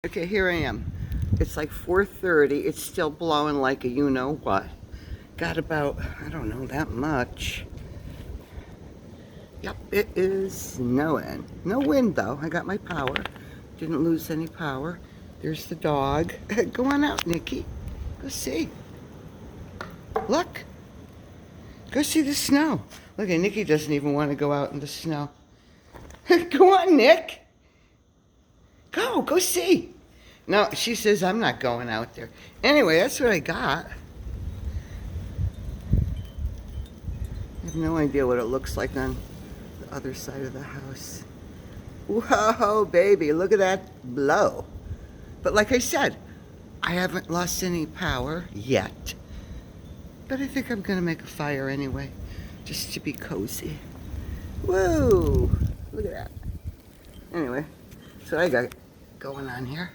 Okay, here I am. It's like 4:30. It's still blowing like a you-know-what. Got about, I don't know, that much. Yep, it is snowing. No wind, though. I got my power. Didn't lose any power. There's the dog. Go on out, Nikki. Go see. Look. Go see the snow. Look, and Nikki doesn't even want to go out in the snow. Go on, Nick. Go see. No, she says I'm not going out there. Anyway, that's what I got. I have no idea what it looks like on the other side of the house. Whoa, baby, look at that blow. But like I said, I haven't lost any power yet. But I think I'm gonna make a fire anyway, just to be cozy. Whoa, look at that. Anyway, so I got going on here.